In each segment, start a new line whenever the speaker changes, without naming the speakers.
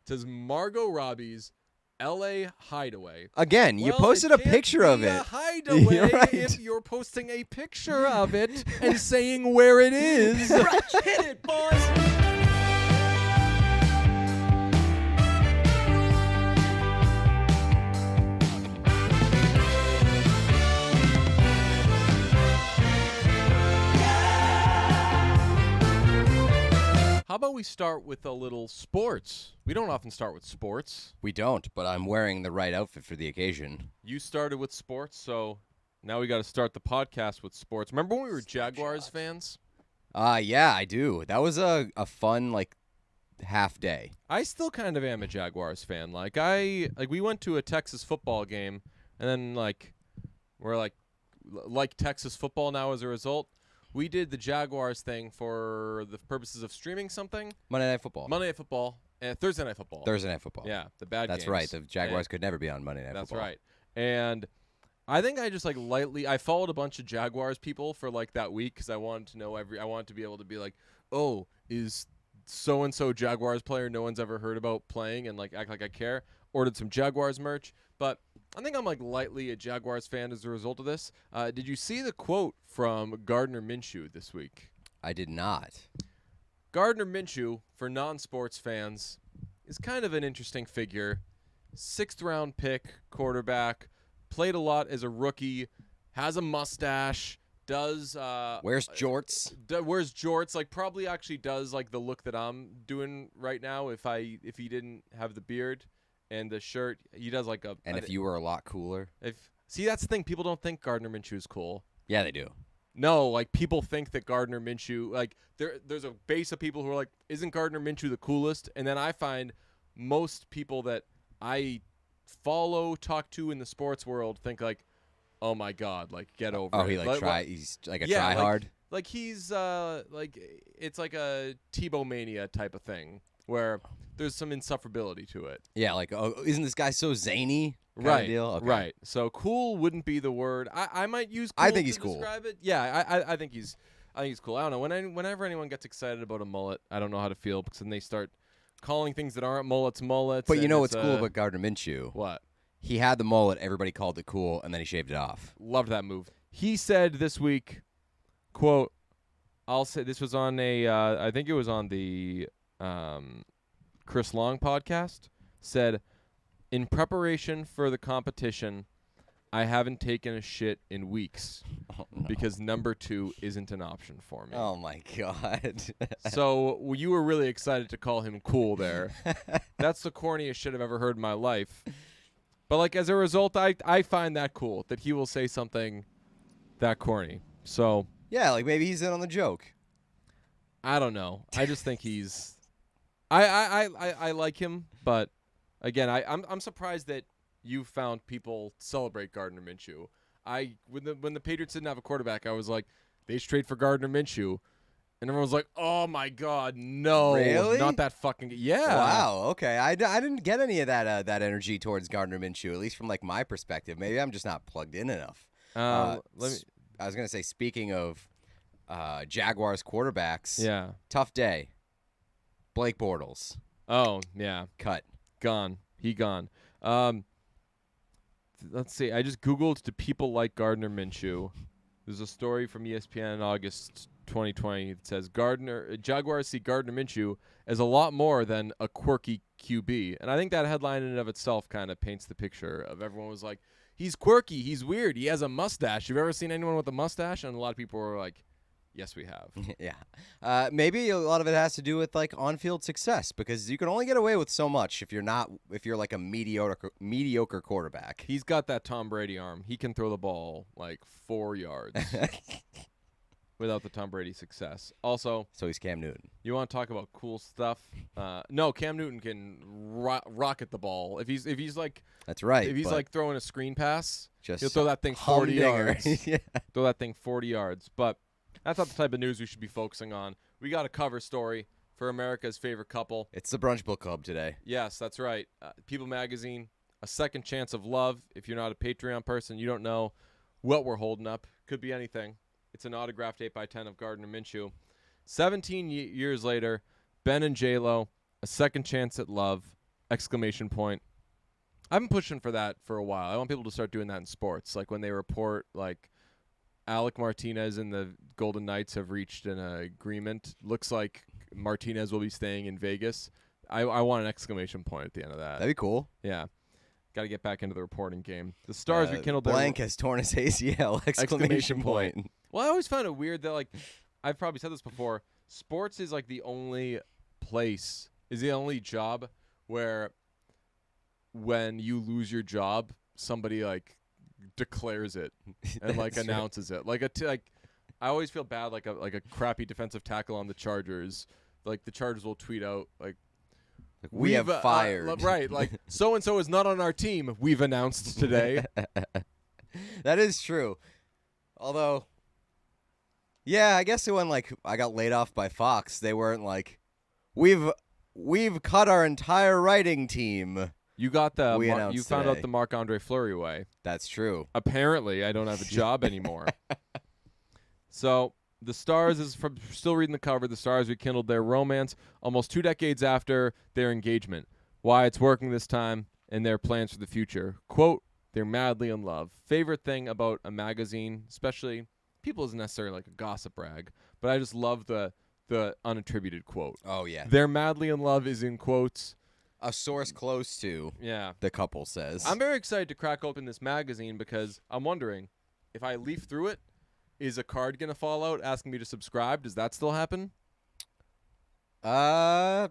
It says Margot Robbie's L.A. Hideaway.
Again, you
Well,
posted a picture of
a
it.
hideaway
You're right.
if you're posting a picture of it and saying where it is.
Hit it, boys!
How about we start with a little sports? We don't often start with sports.
We don't, but I'm wearing the right outfit for the occasion.
You started with sports, so now we got to start the podcast with sports. Remember when we were Jaguars fans?
Yeah, I do. That was a fun, half day.
I still kind of am a Jaguars fan. We went to a Texas football game, and then we're like Texas football now as a result. We did the Jaguars thing for the purposes of streaming something.
Monday Night Football.
Monday Night Football and Thursday Night Football.
Thursday Night Football.
Yeah, the bad games.
That's right. The Jaguars could never be on Monday Night
That's
Football.
right. And I think I just lightly I followed a bunch of Jaguars people for that week because I wanted to know I wanted to be able to be like, oh, is so and so Jaguars player no one's ever heard about playing and act like I care. Ordered some Jaguars merch, but I think I'm lightly a Jaguars fan as a result of this. Did you see the quote from Gardner Minshew this week?
I did not.
Gardner Minshew, for non-sports fans, is kind of an interesting figure. 6th round pick, quarterback, played a lot as a rookie, has a mustache, does
Wears jorts.
Wears jorts, probably actually does the look that I'm doing right now if he didn't have the beard and the shirt. He does
if you were a lot cooler.
See, that's the thing, people don't think Gardner Minshew is cool.
Yeah, they do.
No, people think that Gardner Minshew, there's a base of people who are like, isn't Gardner Minshew the coolest? And then I find most people that I follow, talk to in the sports world think oh my God, get over it.
Oh, he's like a try hard?
He's, it's like a Tebow mania type of thing where there's some insufferability to it.
Yeah, isn't this guy so zany?
Right,
deal? Okay.
Right. So cool wouldn't be the word. I might use cool
I think he's
to
cool.
describe it. Yeah, I think he's cool. I don't know. Whenever anyone gets excited about a mullet, I don't know how to feel because then they start calling things that aren't mullets.
But you know what's cool about Gardner Minshew?
What?
He had the mullet, everybody called it cool, and then he shaved it off.
Loved that move. He said this week, quote, I'll say this was on I think it was on the Chris Long podcast, said, in preparation for the competition, I haven't taken a shit in weeks because number 2 isn't an option for me.
Oh, my God.
So you were really excited to call him cool there. That's the corniest shit I've ever heard in my life. But as a result, I find that cool that he will say something that corny. So
yeah, maybe he's in on the joke.
I don't know. I just think he's I like him, but again, I'm surprised that you found people celebrate Gardner Minshew. When the Patriots didn't have a quarterback, I was like, they should trade for Gardner Minshew. And everyone was like, oh, my God, no.
Really?
Not that fucking – yeah.
Wow, okay. I didn't get any of that energy towards Gardner Minshew, at least from, my perspective. Maybe I'm just not plugged in enough. I was going to say, speaking of Jaguars quarterbacks,
yeah,
tough day. Blake Bortles.
Oh, yeah.
Cut.
Gone. He gone. Let's see. I just Googled, do people like Gardner Minshew? There's a story from ESPN in August 2020 that says Jaguars see Gardner Minshew as a lot more than a quirky QB. And I think that headline in and of itself kind of paints the picture of everyone was like, he's quirky, he's weird, he has a mustache. You've ever seen anyone with a mustache? And a lot of people were like, yes, we have.
Yeah. Maybe a lot of it has to do with on-field success because you can only get away with so much if you're a mediocre quarterback.
He's got that Tom Brady arm. He can throw the ball 4 yards without the Tom Brady success. Also,
so he's Cam Newton.
You want to talk about cool stuff? No, Cam Newton can rocket the ball. If he's
that's right.
If he's throwing a screen pass,
just
he'll throw that thing 40 yards.
Yeah.
Throw that thing 40 yards. But that's not the type of news we should be focusing on. We got a cover story for America's favorite couple.
It's the Brunch Book Club today.
Yes, that's right. People Magazine, A Second Chance of Love. If you're not a Patreon person, you don't know what we're holding up. Could be anything. It's an autographed 8x10 of Gardner Minshew. 17 years later, Ben and J-Lo, A Second Chance at Love. exclamation point. I've been pushing for that for a while. I want people to start doing that in sports. Like when they report, like, Alec Martinez and the Golden Knights have reached an agreement. Looks like Martinez will be staying in Vegas. I want an exclamation point at the end of that.
That'd be cool.
Yeah. Got to get back into the reporting game. The Stars rekindled their...
Blank has torn his ACL. Exclamation point.
Well, I always found it weird that, like, I've probably said this before, sports is, like, the only job where when you lose your job, somebody, like, declares it and, like, announces it. Like, I always feel bad, like a crappy defensive tackle on the Chargers. Like, the Chargers will tweet out, like,
we have fired.
Right, like, so-and-so is not on our team. We've announced today.
That is true. Although, yeah, I guess when, like, I got laid off by Fox, they weren't like, we've cut our entire writing team.
You got
you
found out the Marc-Andre Fleury way.
That's true.
Apparently, I don't have a job anymore. So... The Stars still reading the cover. The Stars rekindled their romance almost 2 decades after their engagement. Why it's working this time and their plans for the future. Quote, they're madly in love. Favorite thing about a magazine, especially, people isn't necessarily like a gossip rag, but I just love the unattributed quote.
Oh, yeah.
They're madly in love is in quotes.
A source close to the couple says.
I'm very excited to crack open this magazine because I'm wondering if I leaf through it, is a card going to fall out asking me to subscribe? Does that still happen?
I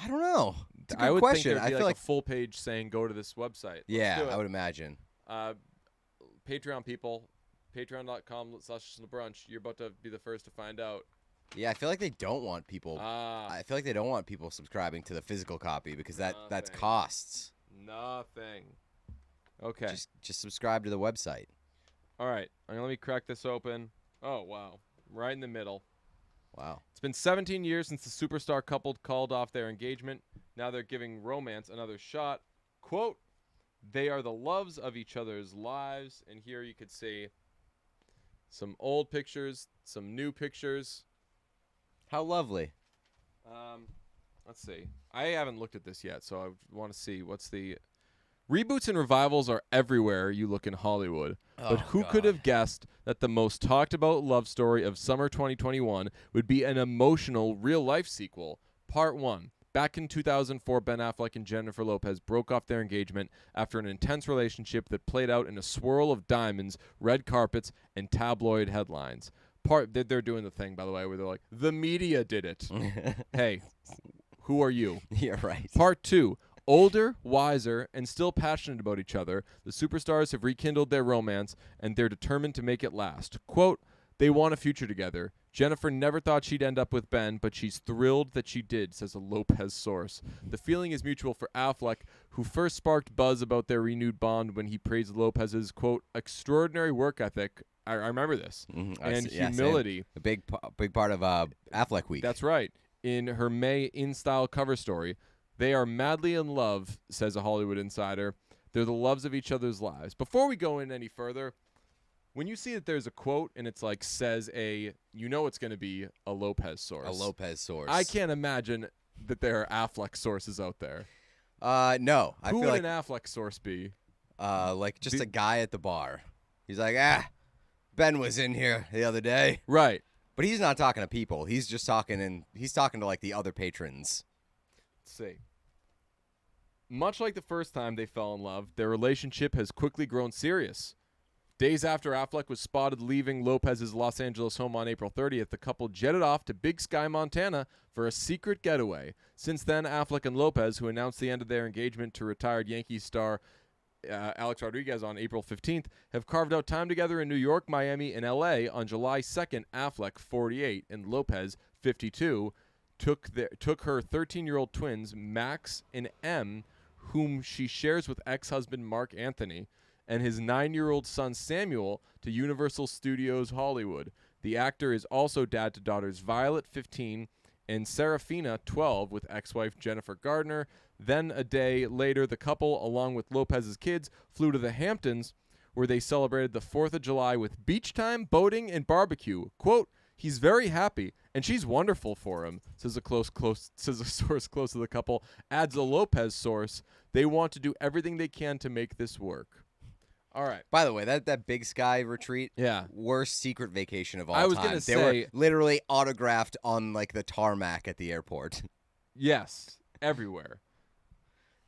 don't know. It's a good
I would
question.
think there'd be
I feel
like a full page saying go to this website.
Yeah, I would imagine.
Patreon people, patreon.com/LeBrunch. You're about to be the first to find out.
Yeah, I feel like they don't want people. I feel like they don't want people subscribing to the physical copy because that's costs.
Nothing. Okay.
Just subscribe to the website.
All right, let me crack this open. Oh, wow. Right in the middle.
Wow.
It's been 17 years since the superstar couple called off their engagement. Now they're giving romance another shot. Quote, they are the loves of each other's lives. And here you could see some old pictures, some new pictures.
How lovely.
Let's see. I haven't looked at this yet, so I want to see what's the... Reboots and revivals are everywhere you look in Hollywood. But who could have guessed that the most talked about love story of summer 2021 would be an emotional real-life sequel? Part 1. Back in 2004, Ben Affleck and Jennifer Lopez broke off their engagement after an intense relationship that played out in a swirl of diamonds, red carpets, and tabloid headlines. They're doing the thing, by the way, where they're like, the media did it. Hey, who are you?
Yeah, right.
Part 2. Older, wiser, and still passionate about each other, the superstars have rekindled their romance, and they're determined to make it last. Quote, they want a future together. Jennifer never thought she'd end up with Ben, but she's thrilled that she did, says a Lopez source. The feeling is mutual for Affleck, who first sparked buzz about their renewed bond when he praised Lopez's, quote, extraordinary work ethic. I remember this. And humility.
A big part of Affleck Week.
That's right. In her May in-style cover story, they are madly in love, says a Hollywood insider. They're the loves of each other's lives. Before we go in any further, when you see that there's a quote and it's like says you know it's going to be a Lopez source.
A Lopez source.
I can't imagine that there are Affleck sources out there.
No.
Who would an Affleck source be?
Like just a guy at the bar. He's like, Ben was in here the other day.
Right.
But he's not talking to people. He's just talking to like the other patrons.
Let's see. Much like the first time they fell in love, their relationship has quickly grown serious. Days after Affleck was spotted leaving Lopez's Los Angeles home on April 30th, the couple jetted off to Big Sky, Montana for a secret getaway. Since then, Affleck and Lopez, who announced the end of their engagement to retired Yankees star Alex Rodriguez on April 15th, have carved out time together in New York, Miami, and L.A. On July 2nd, Affleck, 48, and Lopez, 52, took her 13-year-old twins, Max and M, whom she shares with ex-husband Mark Anthony, and his 9-year-old son Samuel to Universal Studios Hollywood. The actor is also dad to daughters Violet, 15, and Serafina, 12, with ex-wife Jennifer Gardner. Then a day later, the couple, along with Lopez's kids, flew to the Hamptons, where they celebrated the 4th of July with beach time, boating, and barbecue. Quote, he's very happy, and she's wonderful for him, says a source close to the couple. Adds a Lopez source, they want to do everything they can to make this work. All right.
By the way, that Big Sky retreat,
Yeah.
worst secret vacation of all
I was
time.
gonna
They were
say-
literally autographed on like the tarmac at the airport.
Yes, everywhere.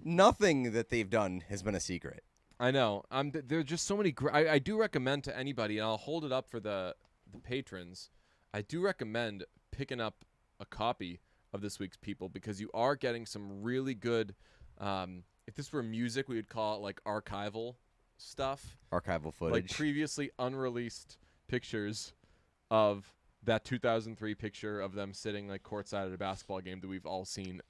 Nothing that they've done has been a secret.
I know. There are just so many. I do recommend to anybody, and I'll hold it up for the patrons. I do recommend picking up a copy of this week's People because you are getting some really good. If this were music, we would call it like archival stuff,
Archival footage.
like previously unreleased pictures of that 2003 picture of them sitting like courtside at a basketball game that we've all seen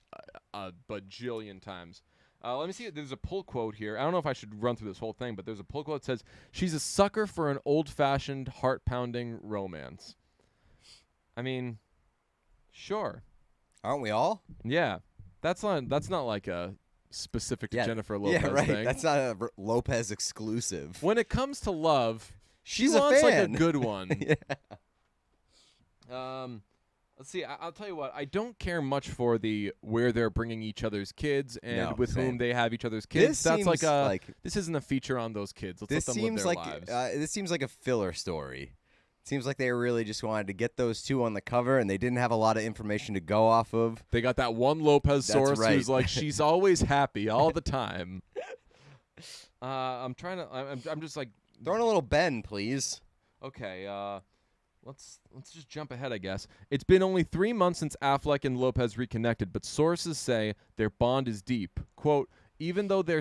a bajillion times. Let me see. There's a pull quote here. I don't know if I should run through this whole thing, but there's a pull quote that says, "She's a sucker for an old-fashioned, heart-pounding romance." I mean, sure.
Aren't we all?
Yeah. That's not like a specific to Jennifer Lopez
yeah, right.
thing.
That's not a Lopez exclusive.
When it comes to love,
She's
she
a
wants
fan.
like a good one.
Yeah.
Let's see. I'll tell you what. I don't care much for the where they're bringing each other's kids and
No,
with
same.
whom they have each other's kids.
This
That's
seems
like a.
like
This isn't a feature on those kids. Let's
this
let them live
seems
their
like
lives.
this seems like a filler story. Seems like they really just wanted to get those two on the cover, and they didn't have a lot of information to go off of.
They got that one Lopez
That's
source
right.
who's like, she's always happy all the time. I'm trying to. I'm just like,
Throw in a little Ben, please.
okay. Let's just jump ahead, I guess. It's been only 3 months since Affleck and Lopez reconnected, but sources say their bond is deep. Quote, even though their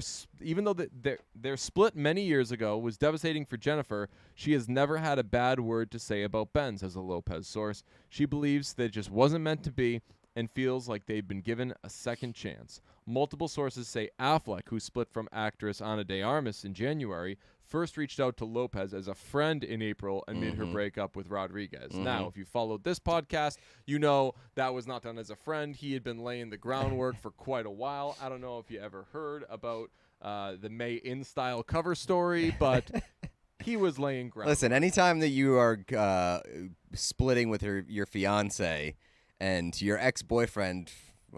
split many years ago was devastating for Jennifer, she has never had a bad word to say about Ben, says a Lopez source. She believes that it just wasn't meant to be and feels like they've been given a second chance. Multiple sources say Affleck, who split from actress Ana de Armas in January, first reached out to Lopez as a friend in April amid her breakup with Rodriguez. Now, if you followed this podcast, you know that was not done as a friend. He had been laying the groundwork for quite a while. I don't know if you ever heard about the May In Style cover story, but he was laying groundwork.
Listen, anytime that you are splitting with your fiance and your ex-boyfriend,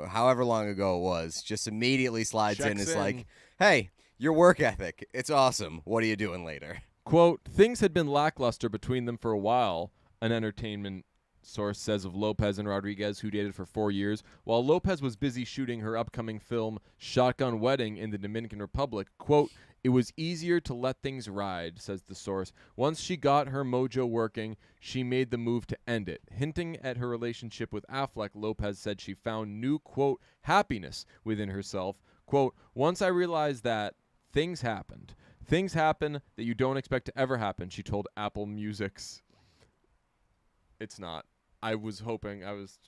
however long ago it was, just immediately slides in and
Checks
is
in.
like, hey, your work ethic, it's awesome. What are you doing later?
Quote, things had been lackluster between them for a while, an entertainment source says of Lopez and Rodriguez, who dated for 4 years. While Lopez was busy shooting her upcoming film Shotgun Wedding in the Dominican Republic, quote, it was easier to let things ride, says the source. Once she got her mojo working, she made the move to end it. Hinting at her relationship with Affleck, Lopez said she found new, quote, happiness within herself. Quote, once I realized that things happened. Things happen that you don't expect to ever happen, she told Apple Music's. It's not. I was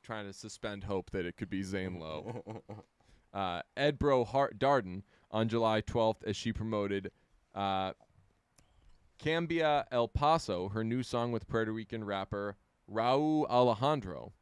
trying to suspend hope that it could be Zane Lowe. Ed Bro Darden on July 12th as she promoted Cambia El Paso, her new song with Puerto Rican rapper Raul Alejandro.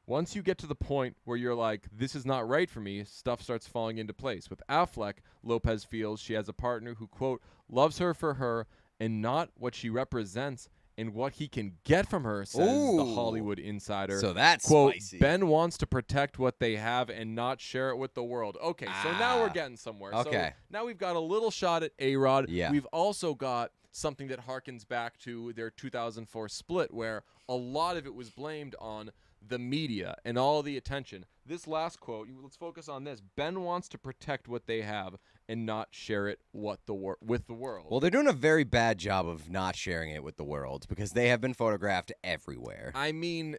Once you get to the point where you're like, this is not right for me, stuff starts falling into place. With Affleck, Lopez feels she has a partner who, quote, loves her for her and not what she represents and what he can get from her, says the Hollywood Insider.
So that's
quote,
spicy.
Ben wants to protect what they have and not share it with the world. Okay, so now we're getting somewhere.
Okay.
So now we've got a little shot at A-Rod.
Yeah.
We've also got something that harkens back to their 2004 split where a lot of it was blamed on the media and all the attention. This last quote, let's focus on this. Ben wants to protect what they have and not share it with the world.
Well, they're doing a very bad job of not sharing it with the world because they have been photographed everywhere.
I mean,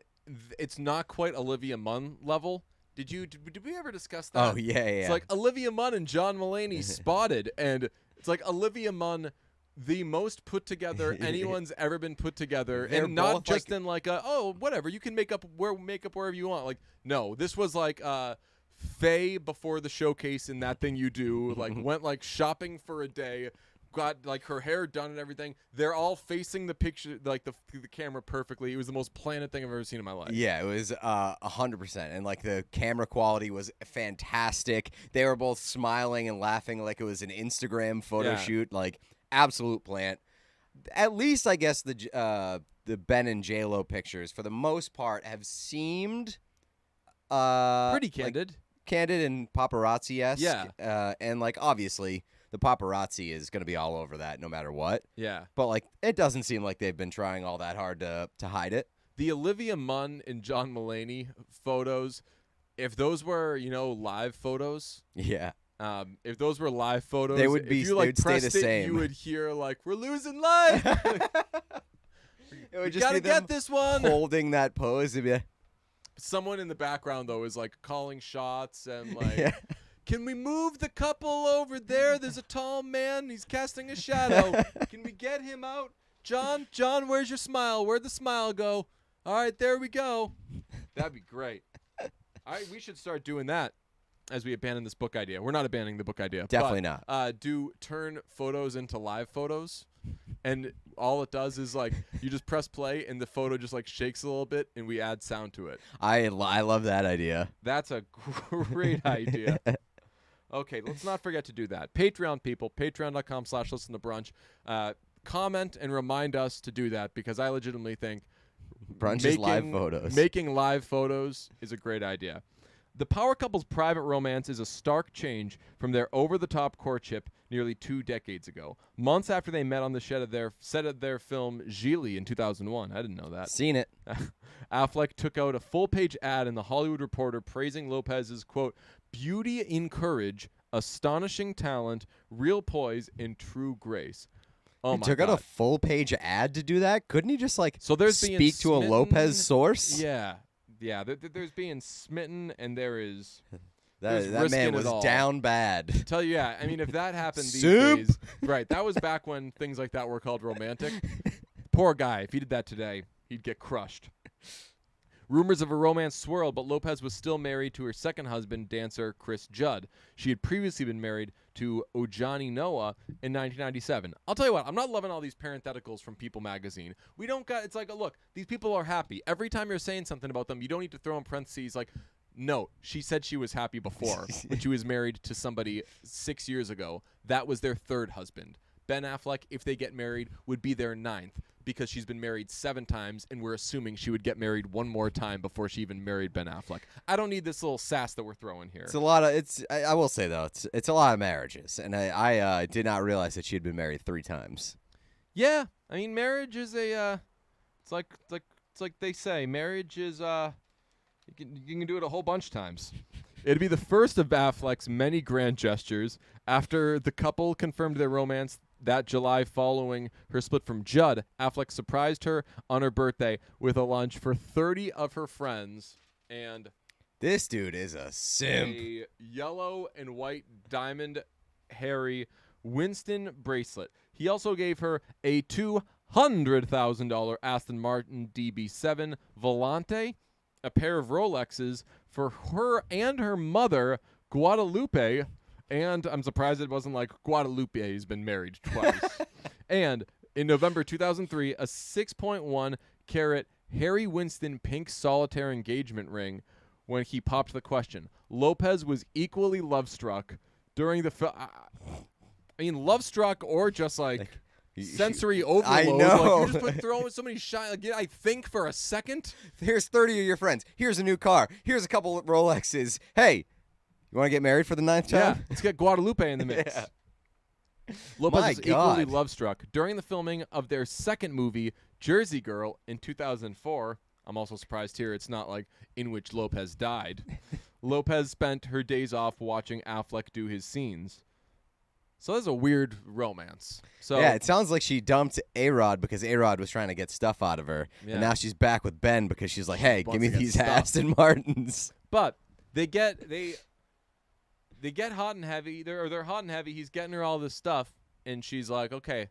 it's not quite Olivia Munn level. Did we ever discuss that?
Oh, yeah.
It's like Olivia Munn and John Mulaney spotted, and it's like Olivia Munn, the most put together anyone's ever been put together,
They're
and not
both,
just in like whatever, you can make up wherever you want. Like, no, this was like Faye before the showcase in That Thing You Do, like went like shopping for a day, got like her hair done and everything. They're all facing the picture, like the camera perfectly. It was the most planned thing I've ever seen in my life.
Yeah, it was 100%, and like the camera quality was fantastic. They were both smiling and laughing like it was an Instagram photo
Yeah.
shoot, like absolute plant. At least I guess the Ben and J-Lo pictures, for the most part, have seemed
Pretty candid.
Candid and paparazzi-esque.
Yeah.
And, like, obviously, the paparazzi is going to be all over that no matter what.
Yeah.
But, like, it doesn't seem like they've been trying all that hard to hide it.
The Olivia Munn and John Mulaney photos, if those were, live photos,
Yeah.
if those were live photos,
They would be.
if you like
they'd stay
pressed
the
it,
same.
you would hear like, "We're losing life."
It would
We
just
gotta
be them
get this one.
holding that pose. It'd be like,
Someone in the background though is like calling shots and like,
yeah.
"Can we move the couple over there? There's a tall man. He's casting a shadow. Can we get him out? John, where's your smile? Where'd the smile go? All right, there we go." That'd be great. We should start doing that as we abandon this book idea. We're not abandoning the book idea.
Definitely
but,
not.
Do turn photos into live photos. And all it does is like you just press play and the photo just like shakes a little bit and we add sound to it.
I love that idea.
That's a great idea. Okay, let's not forget to do that. Patreon people, patreon.com/listentobrunch. Comment and remind us to do that because I legitimately think
Brunch's live photos.
Making live photos is a great idea. The power couple's private romance is a stark change from their over-the-top courtship nearly 2 decades ago. Months after they met on the set of their film Gigli in 2001. I didn't know that.
Seen it.
Affleck took out a full-page ad in The Hollywood Reporter praising Lopez's, quote, beauty in courage, astonishing talent, real poise, and true grace. Oh
He
my
took
God.
out a full-page ad to do that? Couldn't he just, like,
So there's being
speak to a
smitten-
Lopez source?
Yeah. There's being smitten, and there is.
That man
risking
was
it all.
down bad.
Tell you, yeah. I mean, if that happened these
Soup.
days, right? That was back when things like that were called romantic. Poor guy. If he did that today, he'd get crushed. Rumors of a romance swirled, but Lopez was still married to her second husband, dancer Chris Judd. She had previously been married to Ojani Noah in 1997. I'll tell you what, I'm not loving all these parentheticals from People magazine. It's like, look, these people are happy. Every time you're saying something about them, you don't need to throw in parentheses like, no, she said she was happy before when she was married to somebody 6 years ago. That was their third husband. Ben Affleck, if they get married, would be their 9th because she's been married 7 times, and we're assuming she would get married one more time before she even married Ben Affleck. I don't need this little sass that we're throwing here.
It's a lot of I will say though, it's a lot of marriages, and I did not realize that she had been married 3 times.
Yeah, I mean, marriage is a it's like they say, marriage is you can do it a whole bunch of times. It'd be the first of Affleck's many grand gestures after the couple confirmed their romance that July following her split from Judd. Affleck surprised her on her birthday with a lunch for 30 of her friends and
This dude is a simp.
a yellow and white diamond Harry Winston bracelet. He also gave her a $200,000 Aston Martin DB7 Volante, a pair of Rolexes for her and her mother, Guadalupe. And I'm surprised it wasn't like Guadalupe has been married twice. And in November 2003, a 6.1 carat Harry Winston pink solitaire engagement ring when he popped the question. Lopez was equally love-struck during the film. I mean, love-struck or just like sensory overload.
I know.
Like, you just throwing so many shots. Like, I think for a second.
Here's 30 of your friends. Here's a new car. Here's a couple of Rolexes. Hey, you want to get married for the 9th
Yeah,
time?
let's get Guadalupe in the mix.
Yeah.
Lopez
My
was equally
God.
love-struck during the filming of their second movie, Jersey Girl, in 2004. I'm also surprised here it's not like in which Lopez died. Lopez spent her days off watching Affleck do his scenes. So that's a weird romance. So
Yeah, it sounds like she dumped A-Rod because A-Rod was trying to get stuff out of her.
Yeah.
And now she's back with Ben because she's like, hey,
Wants
give me
to get
these
stuff.
Aston Martins.
But they get hot and heavy. They're hot and heavy. He's getting her all this stuff, and she's like, "Okay,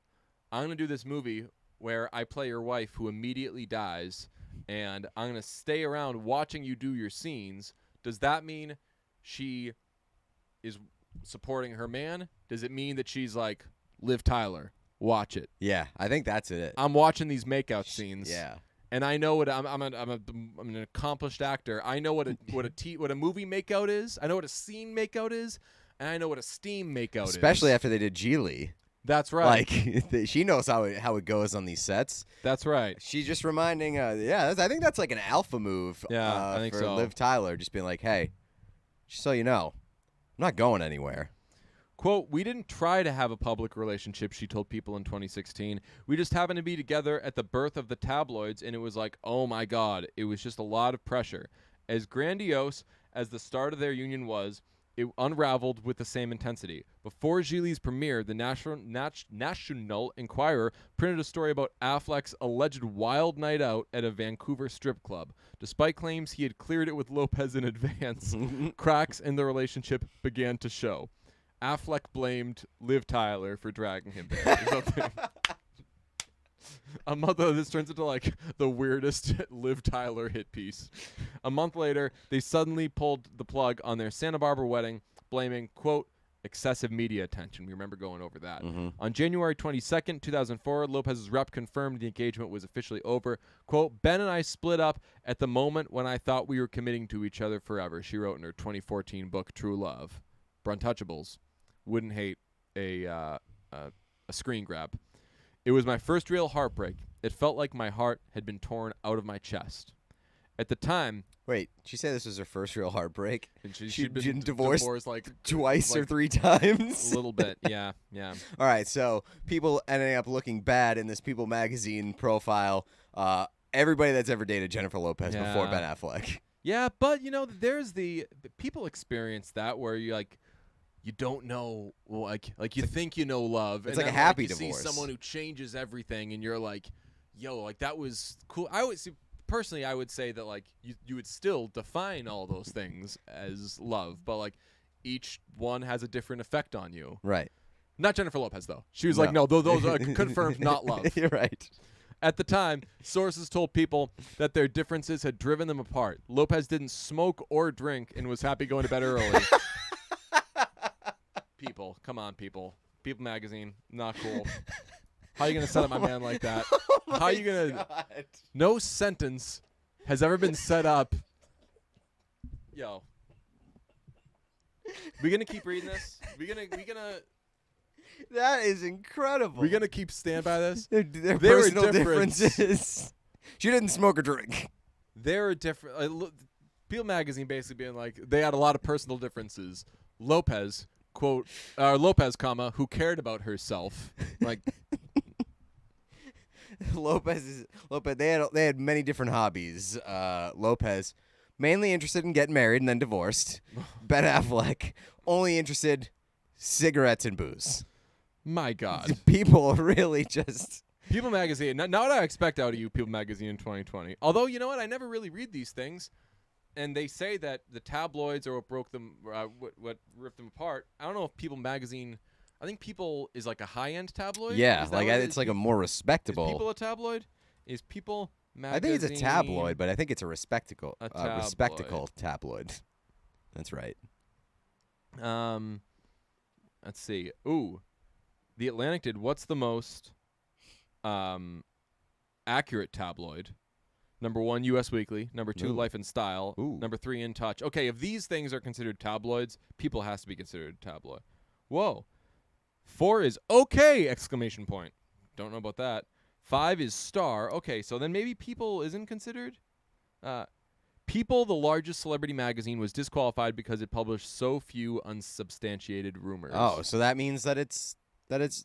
I'm gonna do this movie where I play your wife who immediately dies, and I'm gonna stay around watching you do your scenes." Does that mean she is supporting her man? Does it mean that she's like, "Liv Tyler, watch it.
Yeah, I think that's it.
I'm watching these makeout scenes."
Yeah.
And I know what I'm an accomplished actor. I know what a movie makeout is. I know what a scene makeout is, and I know what a steam makeout is.
Especially after they did Gigli.
That's right.
Like she knows how it goes on these sets.
That's right.
She's just reminding. I think that's like an alpha move.
Yeah, I think
for
so.
Liv Tyler, just being like, hey, just so you know, I'm not going anywhere.
Quote, "We didn't try to have a public relationship," she told People in 2016. "We just happened to be together at the birth of the tabloids, and it was like, oh my God, it was just a lot of pressure. As grandiose as the start of their union was, it unraveled with the same intensity. Before Gigli's premiere, the National Enquirer printed a story about Affleck's alleged wild night out at a Vancouver strip club. Despite claims he had cleared it with Lopez in advance, cracks in the relationship began to show. Affleck blamed Liv Tyler for dragging him there." Or something. A month later, this turns into like the weirdest Liv Tyler hit piece. A month later, they suddenly pulled the plug on their Santa Barbara wedding, blaming, quote, excessive media attention. We remember going over that. On January 22nd, 2004, Lopez's rep confirmed the engagement was officially over. Quote, "Ben and I split up at the moment when I thought we were committing to each other forever," she wrote in her 2014 book, True Love. Bruntouchables. Wouldn't hate a screen grab. "It was my first real heartbreak. It felt like my heart had been torn out of my chest. At the time..."
Wait, she said this was her first real heartbreak.
And
She'd
been
been divorced
like
twice or 3 times.
A little bit, yeah.
All right, so people ending up looking bad in this People magazine profile. Everybody that's ever dated Jennifer Lopez before Ben Affleck.
Yeah, but there's the people experience that where you like you don't know, like you think you know love.
It's
and
like a
then,
happy
you
divorce.
See someone who changes everything, and you're like, yo, like that was cool. I would see. Personally, I would say that like you would still define all those things as love, but like each one has a different effect on you.
Right.
Not Jennifer Lopez though. She was like, no, those are confirmed not love.
You're right.
At the time, sources told People that their differences had driven them apart. Lopez didn't smoke or drink and was happy going to bed early. People, come on, People. People magazine, not cool. How are you gonna set up my man like that? How are you gonna?
God.
No sentence has ever been set up. Yo, we gonna keep reading this? We gonna?
That is incredible.
We gonna keep stand by this?
Their
There were
personal
difference.
differences. She didn't smoke or drink.
There are different. People magazine basically being like they had a lot of personal differences. Lopez, quote, Lopez, comma, who cared about herself, like.
Lopez. They had many different hobbies. Lopez, mainly interested in getting married and then divorced. Ben Affleck, only interested cigarettes and booze.
My God.
People really just.
People magazine. Not what I expect out of you, People magazine in 2020. Although you know what, I never really read these things, and they say that the tabloids are what broke them, what ripped them apart. I don't know if People magazine. I think People is like a high-end tabloid.
Yeah, like it's like a more respectable.
Is People a tabloid? Is People magazine?
I think it's a tabloid, but I think it's a respectable
tabloid.
tabloid. That's right.
Let's see. Ooh, The Atlantic did what's the most accurate tabloid? Number 1, U.S. Weekly. Number 2,
Ooh.
Life and Style.
Ooh.
Number 3, In Touch. Okay, if these things are considered tabloids, People has to be considered a tabloid. Whoa. 4 is okay! Exclamation point. Don't know about that. 5 is Star. Okay, so then maybe People isn't considered. People, the largest celebrity magazine, was disqualified because it published so few unsubstantiated rumors.
Oh, so that means that it's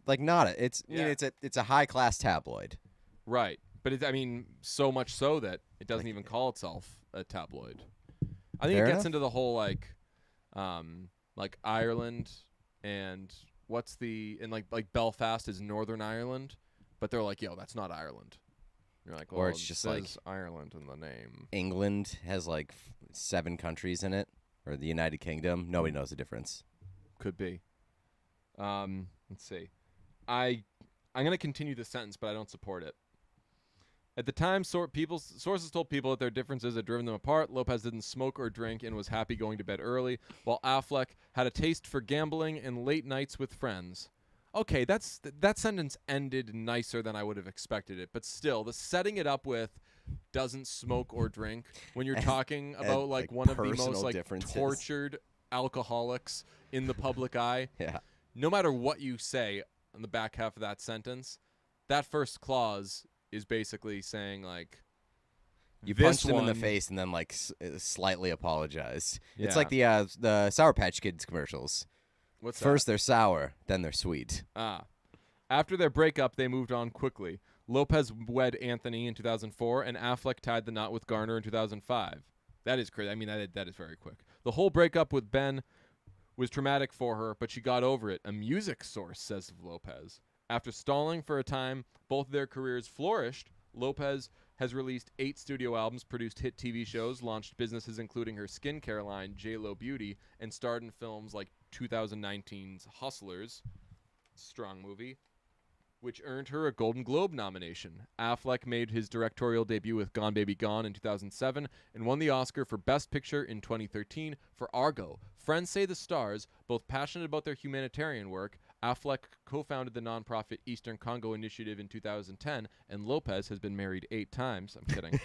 like not a, it's I mean, it's a high class tabloid.
Right. But I mean, so much so that it doesn't even call itself a tabloid. I think
Fair
it gets
enough.
into the whole like Ireland and like Belfast is Northern Ireland, but they're like, yo, that's not Ireland. You're like, well,
Or it's just like
Ireland in the name.
England has like 7 countries in it, or the United Kingdom. Nobody knows the difference.
Could be. Let's see. I'm gonna continue the sentence, but I don't support it. At the time, sources told People that their differences had driven them apart. Lopez didn't smoke or drink and was happy going to bed early, while Affleck had a taste for gambling and late nights with friends. Okay, that sentence ended nicer than I would have expected it, but still, the setting it up with doesn't smoke or drink when you're talking about like one of the most like tortured alcoholics in the public eye.
Yeah.
No matter what you say, on the back half of that sentence. That first clause is basically saying like
You
this
punched them in the
one-
face and then like slightly apologized. It's
Yeah.
like the Sour Patch Kids commercials.
What's
First they're sour, then they're sweet.
After their breakup, they moved on quickly. Lopez wed Anthony in 2004, and Affleck tied the knot with Garner in 2005. That is crazy. I mean, that is very quick. The whole breakup with Ben was traumatic for her, but she got over it, a music source says of Lopez. After stalling for a time, both their careers flourished. Lopez has released 8 studio albums, produced hit TV shows, launched businesses including her skincare line, J.Lo Beauty, and starred in films like 2019's Hustlers, strong movie, which earned her a Golden Globe nomination. Affleck made his directorial debut with Gone Baby Gone in 2007 and won the Oscar for Best Picture in 2013 for Argo. Friends say the stars, both passionate about their humanitarian work. Affleck co-founded the nonprofit Eastern Congo Initiative in 2010, and Lopez has been married 8 times. I'm kidding.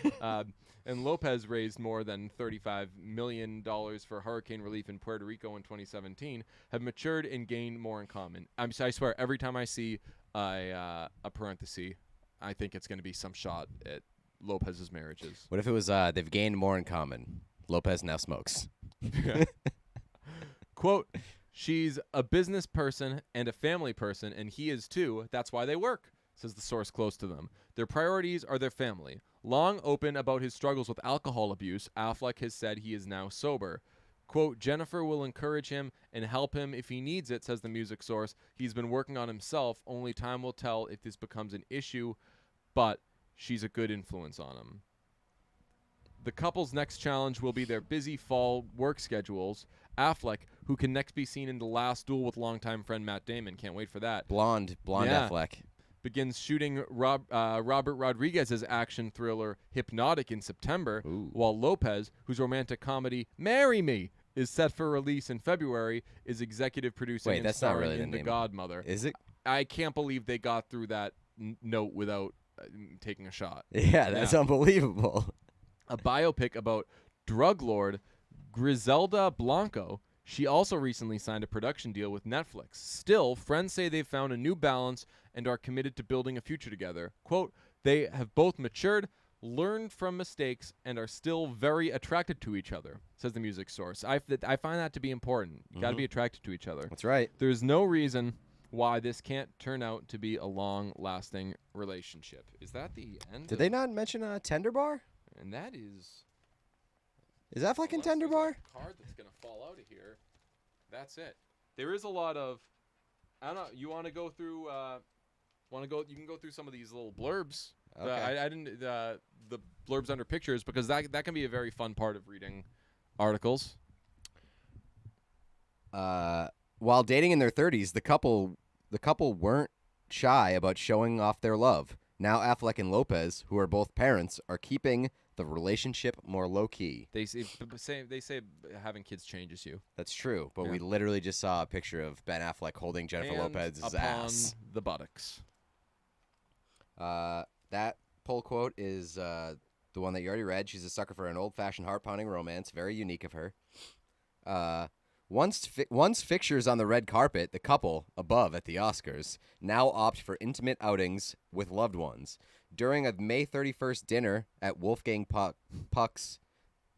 And Lopez raised more than $35 million for hurricane relief in Puerto Rico in 2017, have matured and gained more in common. I swear, every time I see a parenthesis, I think it's going to be some shot at Lopez's marriages.
What if it was they've gained more in common? Lopez now smokes.
Quote, she's a business person and a family person, and he is too. That's why they work, says the source close to them. Their priorities are their family. Long open about his struggles with alcohol abuse, Affleck has said he is now sober. Quote, Jennifer will encourage him and help him if he needs it, says the music source. He's been working on himself. Only time will tell if this becomes an issue, but she's a good influence on him. The couple's next challenge will be their busy fall work schedules. Affleck, who can next be seen in The Last Duel with longtime friend Matt Damon, can't wait for that,
Blonde
Yeah.
Affleck.
begins shooting Robert Rodriguez's action thriller Hypnotic in September,
Ooh.
while Lopez, whose romantic comedy Marry Me is set for release in February, is executive producing
Wait,
and
that's not
starring
really the
in The
name.
Godmother.
Is it?
I can't believe they got through that note without taking a shot.
Yeah, that's unbelievable.
A biopic about drug lord Griselda Blanco. She also recently signed a production deal with Netflix. Still, friends say they've found a new balance and are committed to building a future together. Quote, they have both matured, learned from mistakes, and are still very attracted to each other, says the music source. I find that to be important. You got to be attracted to each other.
That's right.
There's no reason why this can't turn out to be a long-lasting relationship. Is that the end?
Did they not mention Tender Bar?
And that is...
Is Affleck in
Unless
Tender
there's
Bar?
a card that's gonna fall out of here. That's it. There is a lot of. I don't know. You want to go through? You can go through some of these little blurbs.
Okay.
I didn't the blurbs under pictures because that can be a very fun part of reading articles.
While dating in their 30s, the couple weren't shy about showing off their love. Now Affleck and Lopez, who are both parents, are keeping the relationship more low-key.
They say having kids changes you.
That's true, but
Yeah.
we literally just saw a picture of Ben Affleck holding Jennifer
And
Lopez's
upon
ass.
the buttocks.
That pull quote is the one that you already read. She's a sucker for an old-fashioned, heart-pounding romance. Very unique of her. Once fixtures on the red carpet, the couple, above at the Oscars, now opt for intimate outings with loved ones. During a May 31st dinner at Wolfgang Puck's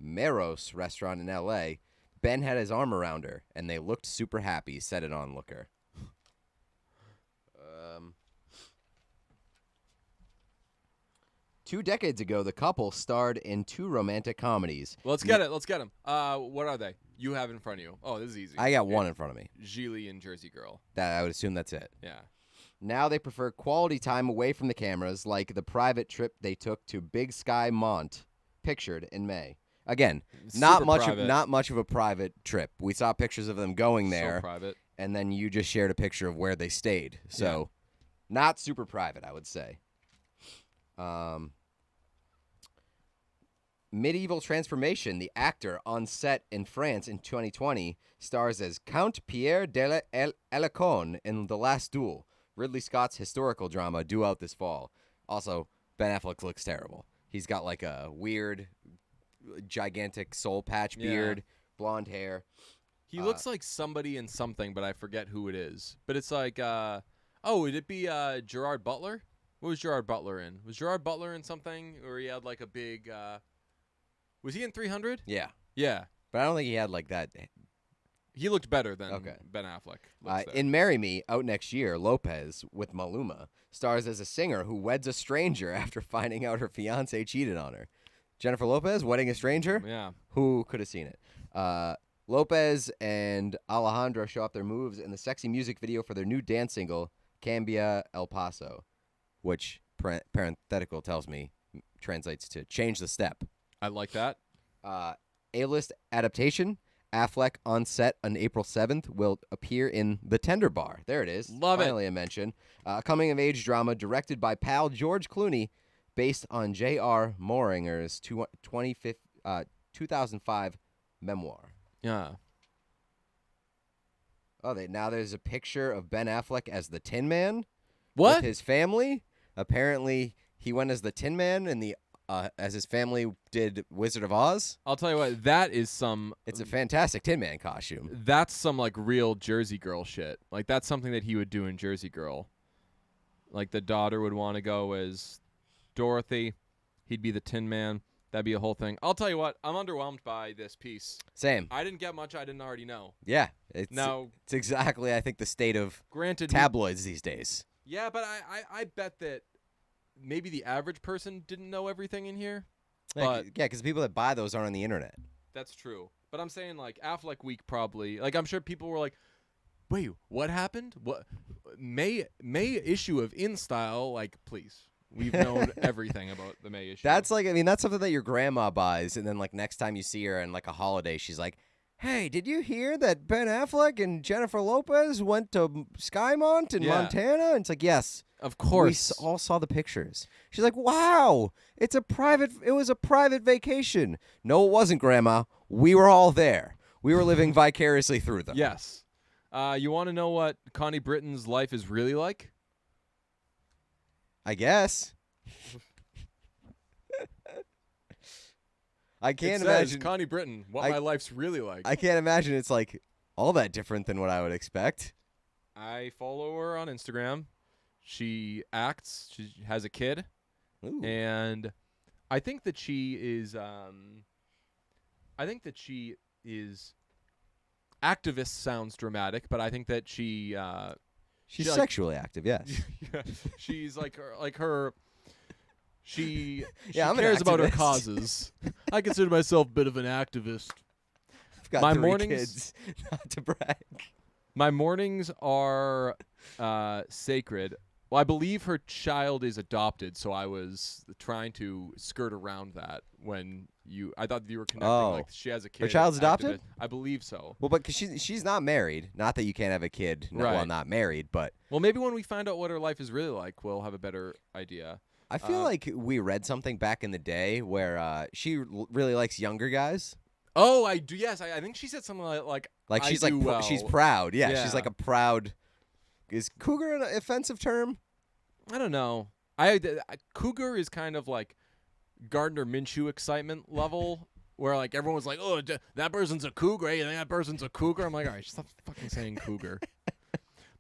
Meros restaurant in L.A., Ben had his arm around her, and they looked super happy, said an onlooker. 2 decades ago, the couple starred in 2 romantic comedies.
Let's get it. Let's get them. What are they? You have in front of you. Oh, this is easy.
I got one in front of me.
Gigli and Jersey Girl.
That I would assume that's it.
Yeah.
Now they prefer quality time away from the cameras, like the private trip they took to Big Sky Mont, pictured in May. Again, not much of a private trip. We saw pictures of them going there,
So private.
and then you just shared a picture of where they stayed. So, not super private, I would say. Medieval Transformation, the actor on set in France in 2020, stars as Count Pierre de l'Alecon in The Last Duel, Ridley Scott's historical drama due out this fall. Also, Ben Affleck looks terrible. He's got like a weird, gigantic soul patch beard, blonde hair.
He looks like somebody in something, but I forget who it is. But it's like, Oh, would it be Gerard Butler? What was Gerard Butler in? Was Gerard Butler in something where he had like a big? Was he in 300?
Yeah,
Yeah,
but I don't think he had like that.
he looked better than
Okay.
Ben Affleck. looks there.
In Marry Me, out next year, Lopez with Maluma stars as a singer who weds a stranger after finding out her fiance cheated on her. Jennifer Lopez wedding a stranger.
Yeah.
Who could have seen it? Lopez and Alejandro show off their moves in the sexy music video for their new dance single, Cambia El Paso, which parenthetical tells me translates to change the step.
I like that.
A-list adaptation. Affleck on set on April 7th will appear in The Tender Bar. There it is.
Love it.
Finally a mention. Coming-of-age drama directed by pal George Clooney based on J.R. Moringer's 2005 memoir.
Yeah.
Oh, now there's a picture of Ben Affleck as the Tin Man.
What?
With his family. Apparently, he went as the Tin Man in the as his family did Wizard of Oz.
I'll tell you what. That is some.
It's a fantastic Tin Man costume.
That's some like real Jersey Girl shit. Like that's something that he would do in Jersey Girl. Like the daughter would want to go as Dorothy. He'd be the Tin Man. That'd be a whole thing. I'll tell you what. I'm underwhelmed by this piece.
Same.
I didn't get much I didn't already know.
Yeah. It's exactly, I think, the state of
Granted,
tabloids these days.
yeah, but I bet that maybe the average person didn't know everything in here. But
Yeah, because the people that buy those aren't on the internet.
that's true. But I'm saying like Affleck Week probably. Like I'm sure people were like, "Wait, what happened? What May issue of In Style? Like, please." We've known everything about the May issue.
That's like, I mean, that's something that your grandma buys, and then like next time you see her in like a holiday, she's like, "Hey, did you hear that Ben Affleck and Jennifer Lopez went to Skymont in Montana?" And it's like, yes,
of course.
We all saw the pictures. She's like, "Wow, it was a private vacation." No, it wasn't, Grandma. We were all there. We were living vicariously through them.
Yes. You want to know what Connie Britton's life is really like?
I guess. I can't
it
imagine
says Connie Britton, what my life's really like.
I can't imagine it's like all that different than what I would expect.
I follow her on Instagram. She acts. She has a kid,
Ooh.
and I think that she is. Activist sounds dramatic, but I think that she.
She's sexually active, yes.
Yeah, she's her. She
I'm an
cares about her
activist.
causes. I consider myself a bit of an activist.
I've got
My
3
mornings-
kids, not to brag.
My mornings are sacred. Well, I believe her child is adopted, so I was trying to skirt around that when I thought that you were connecting.
Oh.
Like she has a kid.
Her child's adopted?
I believe so.
Well, but 'cause she's not married. Not that you can't have a kid.
Right.
Well, not married, but
Well, maybe when we find out what her life is really like, we'll have a better idea.
I feel like we read something back in the day where she really likes younger guys.
Oh, I do. Yes, I think she said something like
She's
I do well.
she's proud. Yeah,
Yeah.
she's like a proud. Is cougar an offensive term?
I don't know. Cougar is kind of like Gardner Minshew excitement level, where like everyone was like, "Oh, that person's a cougar. You think that person's a cougar?" I'm like, "All right, stop fucking saying cougar."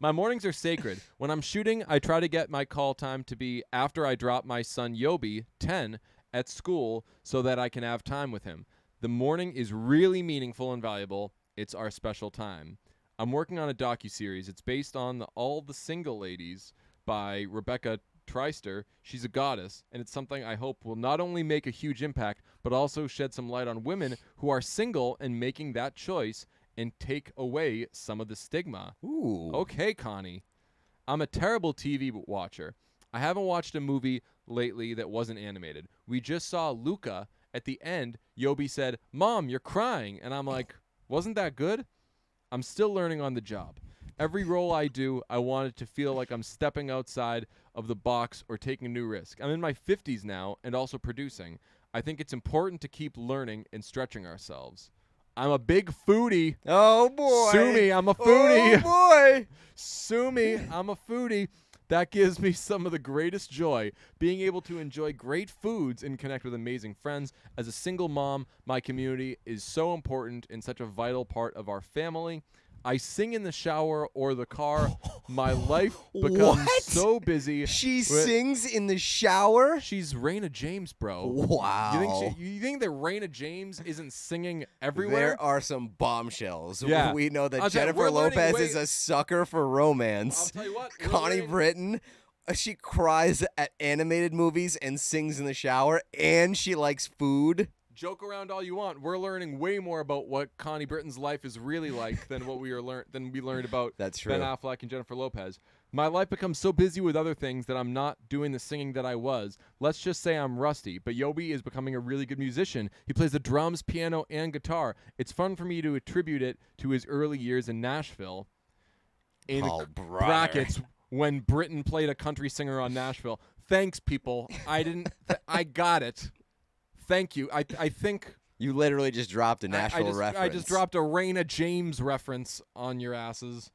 My mornings are sacred. When I'm shooting, I try to get my call time to be after I drop my son Yobi, 10, at school so that I can have time with him. The morning is really meaningful and valuable. It's our special time. I'm working on a docuseries. It's based on All the Single Ladies by Rebecca Treister. She's a goddess, and it's something I hope will not only make a huge impact, but also shed some light on women who are single and making that choice and take away some of the stigma.
Ooh.
Okay, Connie. I'm a terrible TV watcher. I haven't watched a movie lately that wasn't animated. We just saw Luca. At the end, Yobi said, "Mom, you're crying." And I'm like, wasn't that good? I'm still learning on the job. Every role I do, I want it to feel like I'm stepping outside of the box or taking a new risk. I'm in my 50s now and also producing. I think it's important to keep learning and stretching ourselves. I'm a big foodie.
Oh boy.
Sue me, I'm a foodie.
Oh boy.
Sue me, I'm a foodie. That gives me some of the greatest joy, being able to enjoy great foods and connect with amazing friends. As a single mom, my community is so important and such a vital part of our family. I sing in the shower or the car. My life becomes
What?
so busy.
She sings in the shower?
She's Raina James, bro.
Wow.
You think that Raina James isn't singing everywhere?
There are some bombshells.
Yeah.
We know that
I'll tell you,
Jennifer
we're learning
Lopez
way-
is a sucker for romance.
I'll tell you what.
Connie Britton, she cries at animated movies and sings in the shower, and she likes food.
Joke around all you want. We're learning way more about what Connie Britton's life is really like than what we learned about
That's true.
Ben Affleck and Jennifer Lopez. My life becomes so busy with other things that I'm not doing the singing that I was. Let's just say I'm rusty, but Yobi is becoming a really good musician. He plays the drums, piano, and guitar. It's fun for me to attribute it to his early years in Nashville. In
brother.
brackets, when Britton played a country singer on Nashville. Thanks, people. I didn't. I got it. Thank you. I think
You literally just dropped a Nashville reference.
I just dropped a Raina James reference on your asses.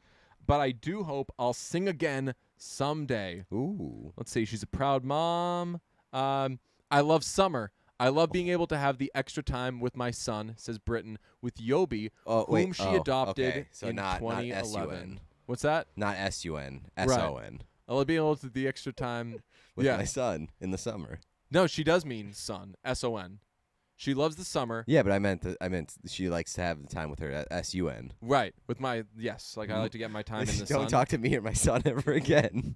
But I do hope I'll sing again someday.
Ooh.
Let's see. She's a proud mom. I love summer. I love being able to have the extra time with my son, says Britton, with Yobi, whom she adopted
okay. So
in
not
2011.
S-U-N.
What's that?
Not S-U-N. S-O-N.
I love being able to the extra time.
With my son in the summer.
No, she does mean son. S-O-N. She loves the summer.
Yeah, but I meant she likes to have the time with her. S-U-N.
Right. With my, yes. Like I like to get my time in the sun.
Don't talk to me or my son ever again.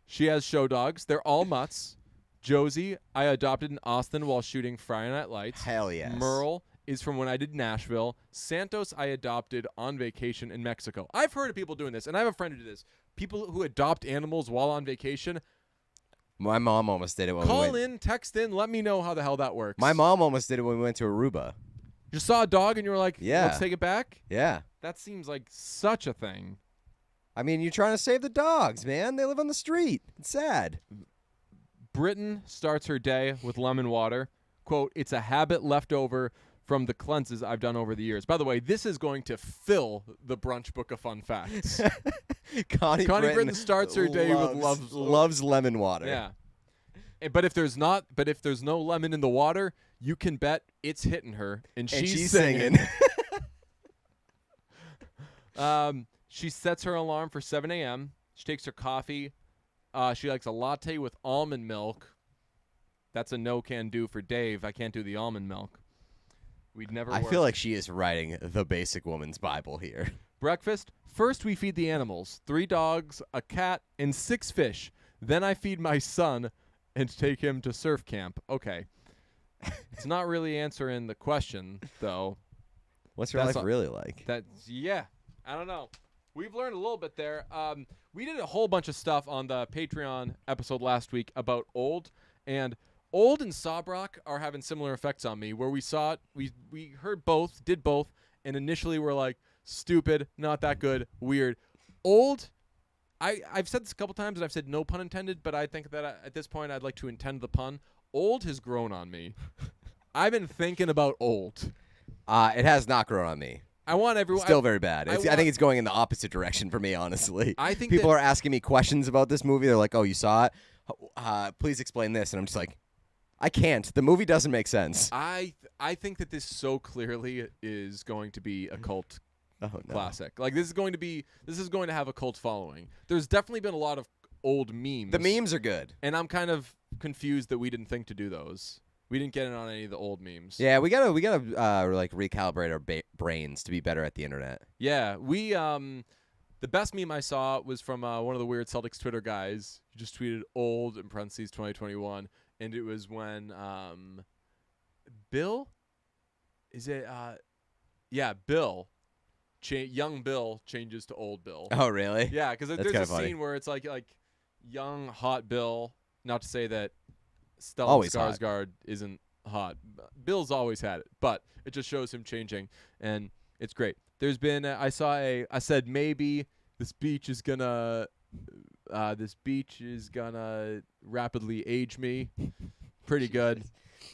She has show dogs. They're all mutts. Josie, I adopted in Austin while shooting Friday Night Lights.
Hell yes.
Merle is from when I did Nashville. Santos, I adopted on vacation in Mexico. I've heard of people doing this, and I have a friend who did this. People who adopt animals while on vacation.
My mom almost did it when we
Call
went.
in, text in, let me know how the hell that works.
My mom almost did it when we went to Aruba.
You saw a dog and you were like,
Yeah.
let's take it back?
Yeah.
That seems like such a thing.
I mean, you're trying to save the dogs, man. They live on the street. It's sad.
Britton starts her day with lemon water. Quote, it's a habit left over from the cleanses I've done over the years. By the way, this is going to fill the brunch book of fun facts.
Connie
Britton starts her day with
loves lemon water.
Yeah. But if there's no lemon in the water, you can bet it's hitting her and she's singing. She sets her alarm for 7 a.m. She takes her coffee. She likes a latte with almond milk. That's a no can do for Dave. I can't do the almond milk. We'd never
I
work.
feel like she is writing the basic woman's Bible here.
Breakfast. First, we feed the animals. 3 dogs, a cat, and 6 fish. Then I feed my son and take him to surf camp. Okay. It's not really answering the question, though.
What's her life really like?
Yeah. I don't know. We've learned a little bit there. We did a whole bunch of stuff on the Patreon episode last week about Old, and Old and Sobrock are having similar effects on me, where we saw it, we heard both, did both, and initially we're like, stupid, not that good, weird. Old, I've said this a couple times, and I've said no pun intended, but I think that at this point I'd like to intend the pun. Old has grown on me. I've been thinking about Old.
It has not grown on me.
I want everyone.
Still very bad. I think it's going in the opposite direction for me, honestly.
I think
people are asking me questions about this movie. They're like, "Oh, you saw it? Please explain this." And I'm just like, "I can't. The movie doesn't make sense."
I think that this so clearly is going to be a cult classic. Like this is going to have a cult following. There's definitely been a lot of old memes.
The memes are good,
and I'm kind of confused that we didn't think to do those. We didn't get in on any of the old memes.
Yeah, we gotta like recalibrate our brains to be better at the internet.
Yeah, we the best meme I saw was from one of the Weird Celtics Twitter guys. He just tweeted "old" in parentheses 2021, and it was when Bill, is it Bill, young Bill changes to old Bill.
Oh, really?
Yeah, because there's a
funny.
scene where it's like young hot Bill. Not to say that Stellan
Always
Skarsgård isn't hot. Bill's always had it, but it just shows him changing, and it's great. There's been I said maybe this beach is gonna rapidly age me. Pretty good.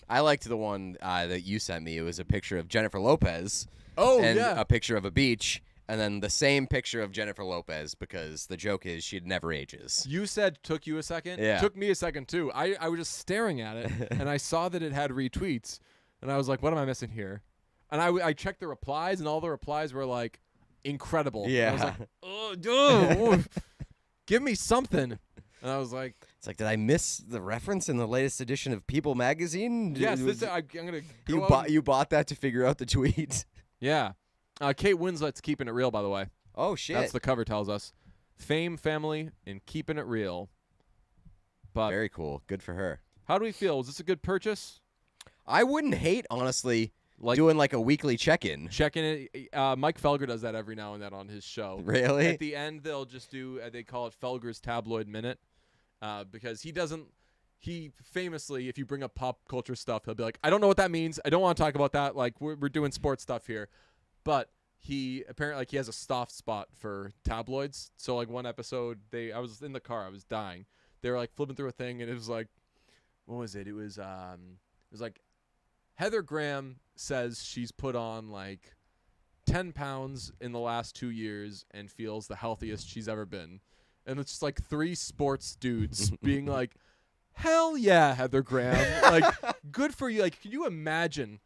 I liked the one that you sent me. It was a picture of Jennifer Lopez.
Oh,
and
yeah.
a picture of a beach, and then the same picture of Jennifer Lopez, because the joke is she never ages.
You said took you a second.
Yeah.
Took me a second too. I was just staring at it, and I saw that it had retweets, and I was like, what am I missing here? And I checked the replies, and all the replies were like, incredible.
Yeah.
And I was like, oh, give me something. And I was like,
it's like, did I miss the reference in the latest edition of People magazine?
yes, I'm gonna.
You bought that to figure out the tweet.
Yeah, Kate Winslet's keeping it real. By the way,
Oh shit,
that's the cover tells us. Fame, family, and keeping it real. But
very cool. Good for her.
how do we feel? Is this a good purchase?
I wouldn't hate, honestly,
Like
doing like a weekly check-in.
checking it. Mike Felger does that every now and then on his show.
Really?
At the end, they'll just do. They call it Felger's Tabloid Minute, because he doesn't. He famously, if you bring up pop culture stuff, he'll be like, "I don't know what that means. I don't want to talk about that. Like, we're doing sports stuff here." But he apparently he has a soft spot for tabloids. So like one episode, I was in the car, I was dying. They were like flipping through a thing, and it was like, what was it? It was like Heather Graham says she's put on like 10 pounds in the last 2 years and feels the healthiest she's ever been. And it's just like 3 sports dudes being like, hell yeah, Heather Graham. Like, good for you. Like, can you imagine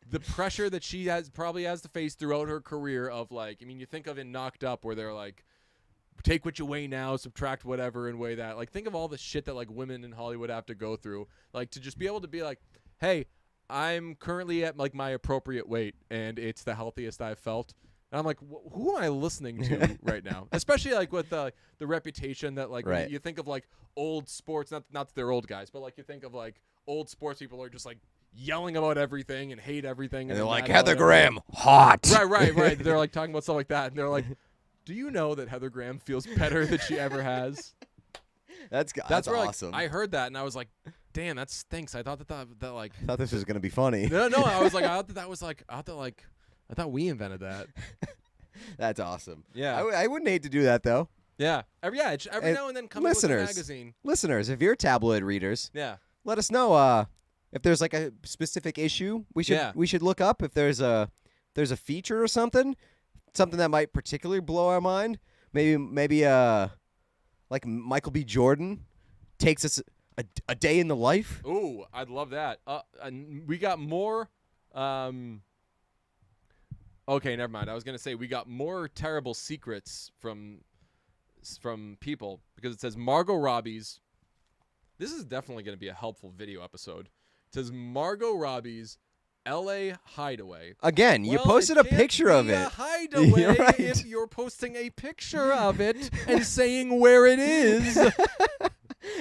the pressure that she probably has to face throughout her career of like, I mean, you think of in Knocked Up where they're like, take what you weigh now, subtract whatever and weigh that. Like, think of all the shit that like women in Hollywood have to go through. Like, to just be able to be like, hey, I'm currently at like my appropriate weight and it's the healthiest I've felt. And I'm like, who am I listening to right now? Especially like with the reputation that like
right.
you think of like old sports, not that they're old guys, but like you think of like old sports people are just like yelling about everything and hate everything.
And they're like, Heather Graham, hot.
Right. They're like talking about stuff like that. And they're like, do you know that Heather Graham feels better than she ever has?
That's
where,
awesome.
Like, I heard that and I was like, damn, that stinks. I thought that like.
I thought this was gonna be funny.
No. I was like, I thought we invented that.
That's awesome.
Yeah.
I wouldn't hate to do that though.
Yeah. Every now and then come up with a magazine.
Listeners, if you're tabloid readers,
Yeah.
let us know if there's like a specific issue we should look up. If there's a feature or something that might particularly blow our mind. Maybe like Michael B. Jordan takes us a day in the life.
Ooh, I'd love that. And we got more. Okay, never mind. I was gonna say we got more terrible secrets from people because it says Margot Robbie's. This is definitely gonna be a helpful video episode. It says Margot Robbie's L.A. hideaway.
Again, you posted a picture of it.
A hideaway
You're right.
if you're posting a picture of it and saying where it is.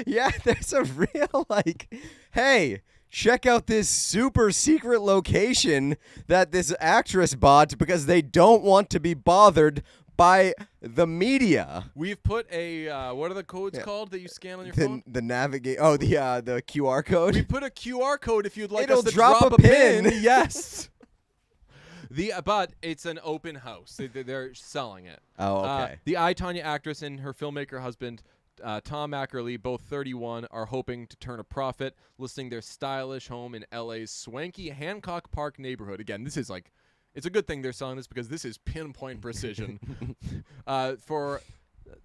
Yeah, there's a real like, hey, check out this super secret location that this actress bought because they don't want to be bothered by the media.
We've put a what are the codes called that you scan on your phone?
The navigate. Oh, the QR code.
We put a QR code if you'd like
It'll
us to
drop a
pin.
pin.
Yes. But it's an open house. They're selling it.
Oh, okay.
The I, Tonya actress and her filmmaker husband, Tom Ackerley, both 31, are hoping to turn a profit, listing their stylish home in LA's swanky Hancock Park neighborhood. Again, this is like, it's a good thing they're selling this because this is pinpoint precision.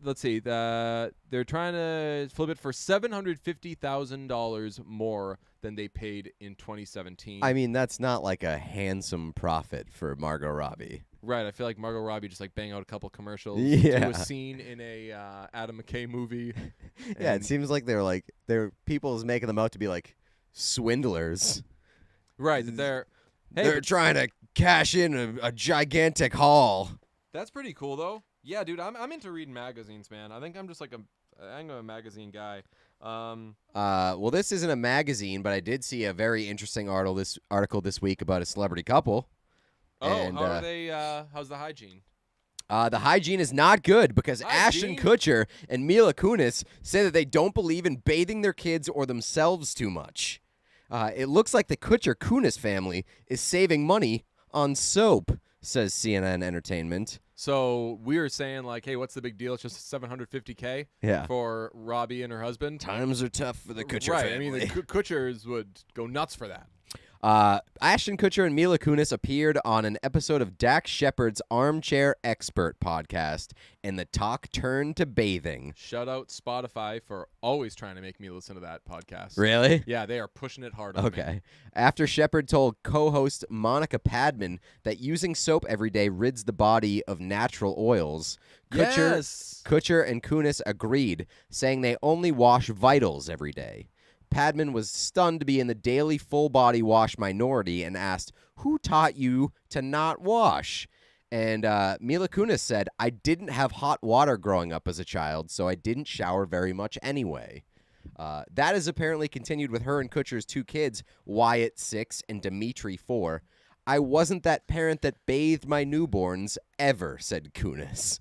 Let's see, they're trying to flip it for $750,000 more than they paid in 2017.
I mean, that's not like a handsome profit for Margot Robbie.
Right, I feel like Margot Robbie just like bang out a couple commercials,
Yeah.
do a scene in a Adam McKay movie.
Yeah, it seems like they're people's making them out to be like swindlers.
Right,
They're trying to cash in a gigantic haul.
That's pretty cool though. Yeah, dude, I'm into reading magazines, man. I think I'm just like I'm a magazine guy.
Well, this isn't a magazine, but I did see a very interesting article this week about a celebrity couple.
Oh,
and,
how are they? How's the hygiene?
The hygiene is not good because Ashton Kutcher and Mila Kunis say that they don't believe in bathing their kids or themselves too much. It looks like the Kutcher-Kunis family is saving money on soap, says CNN Entertainment.
So we were saying like, hey, what's the big deal? It's just $750K for Robbie and her husband.
Times are tough for the Kutcher
right.
family.
I mean, the Kutchers would go nuts for that.
Ashton Kutcher and Mila Kunis appeared on an episode of Dax Shepard's Armchair Expert podcast, and the talk turned to bathing.
Shout out Spotify for always trying to make me listen to that podcast.
Really?
Yeah, they are pushing it hard on me.
Okay. After Shepard told co-host Monica Padman that using soap every day rids the body of natural oils, Kutcher and Kunis agreed, saying they only wash vitals every day. Padman was stunned to be in the daily full-body wash minority and asked, "Who taught you to not wash?" And Mila Kunis said, "I didn't have hot water growing up as a child, so I didn't shower very much anyway." That is apparently continued with her and Kutcher's 2 kids, Wyatt, 6, and Dimitri, 4. "I wasn't that parent that bathed my newborns, ever," said Kunis.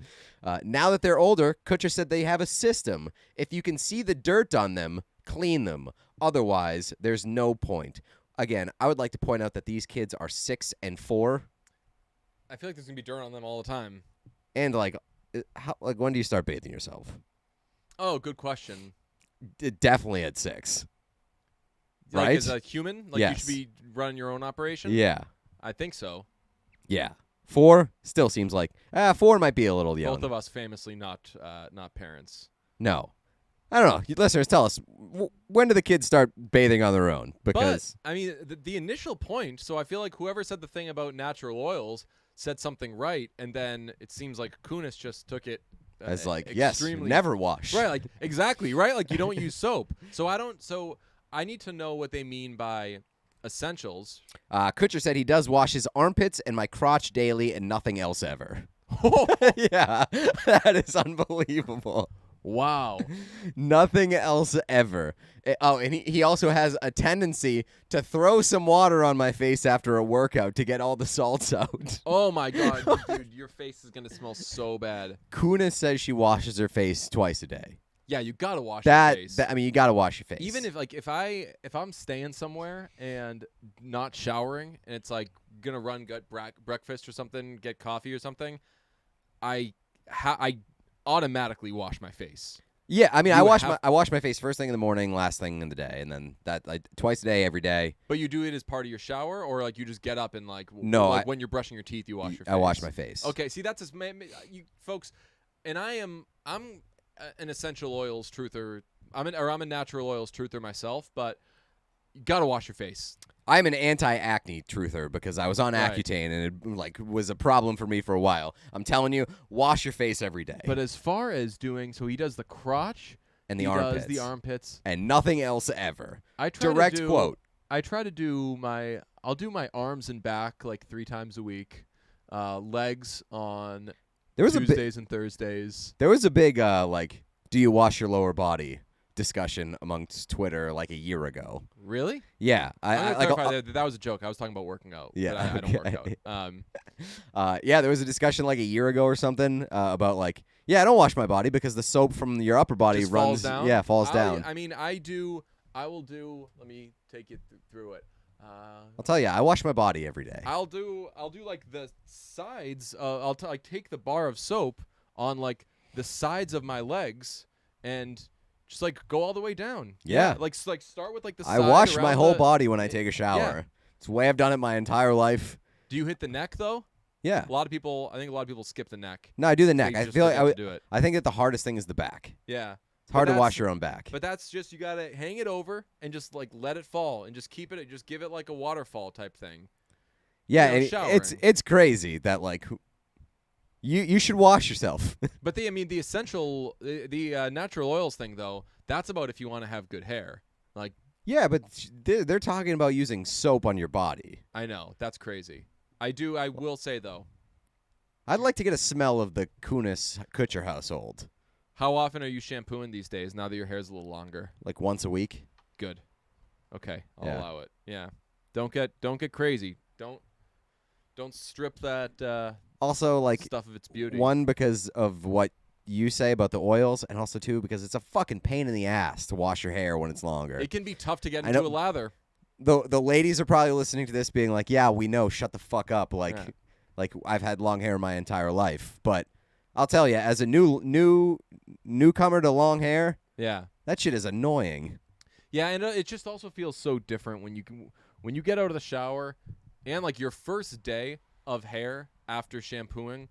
Now that they're older, Kutcher said they have a system. If you can see the dirt on them, clean them. Otherwise, there's no point. Again, I would like to point out that these kids are 6 and 4.
I feel like there's going to be dirt on them all the time.
And, when do you start bathing yourself?
Oh, good question.
Definitely at 6.
Like,
right?
as a human? Like,
yes.
you should be running your own operation?
Yeah.
I think so.
Yeah. 4 still seems like 4 might be a little young.
Both of us famously not parents.
No. I don't know. You listeners, tell us, when do the kids start bathing on their own? Because
But, I mean, the initial point, so I feel like whoever said the thing about natural oils said something right, and then it seems like Kunis just took it
as
extremely,
yes, never wash.
Right, like, exactly, right? Like, you don't use soap. So I need to know what they mean by essentials.
Kutcher said he does wash his armpits and my crotch daily and nothing else ever. Yeah, that is unbelievable.
Wow.
Nothing else ever. And he also has a tendency to throw some water on my face after a workout to get all the salts out.
Oh, my God. Dude, your face is going to smell so bad.
Kunis says she washes her face twice a day.
Yeah, you got to wash your face.
I mean, you got to wash your face.
Even if I'm staying somewhere and not showering and it's like going to run breakfast or something, get coffee or something, I automatically wash my face.
Yeah, I mean, I wash my face first thing in the morning, last thing in the day, and then that twice a day, every day.
But you do it as part of your shower, or like you just get up and when you're brushing your teeth, you wash your face.
I wash my face.
Okay, see that's you folks, and I'm an essential oils truther. I'm a natural oils truther myself, but you gotta wash your face.
I'm an anti-acne truther because I was on Accutane and it was a problem for me for a while. I'm telling you, wash your face every day.
But as far as so he does the crotch
and the armpits.
Does the armpits
and nothing else ever.
Direct
quote.
I try to do I'll do my arms and back like 3 times a week. Legs on Tuesdays and Thursdays.
There was a big do you wash your lower body discussion amongst Twitter like a year ago.
Really?
Yeah.
That was a joke. I was talking about working out.
Yeah,
but I don't work out.
Yeah, there was a discussion like a year ago or something about I don't wash my body because the soap from your upper body
just
runs
falls down?
Yeah, falls down.
I mean, I will do. Let me take you through it.
I'll tell you, I wash my body every day.
I'll do like the sides. I'll take the bar of soap on like the sides of my legs and just like go all the way down.
Yeah.
Like start with like the side.
I wash my whole body when I take a shower.
Yeah.
It's the way I've done it my entire life.
Do you hit the neck though?
Yeah.
I think a lot of people skip the neck.
No, I do the neck. I feel like
do it.
I think that the hardest thing is the back.
Yeah.
It's hard to wash your own back.
But that's just you gotta hang it over and just like let it fall and just keep it. Just give it like a waterfall type thing.
Yeah, it's crazy that you should wash yourself.
But the essential the natural oils thing though, that's about if you want to have good hair. Like
yeah, but they're talking about using soap on your body.
I know that's crazy. I will say though,
I'd like to get a smell of the Kunis Kutcher household.
How often are you shampooing these days? Now that your hair's a little longer,
like once a week.
Good. Okay, I'll allow it. Yeah. Don't get crazy. Don't strip that.
Also,
stuff of its beauty.
One, because of what you say about the oils, and also two, because it's a fucking pain in the ass to wash your hair when it's longer.
It can be tough to get into a lather.
The ladies are probably listening to this, being like, "Yeah, we know. Shut the fuck up." Like I've had long hair my entire life, but I'll tell you, as a newcomer to long hair,
yeah,
that shit is annoying.
Yeah, and it just also feels so different when you get out of the shower and like your first day of hair after shampooing,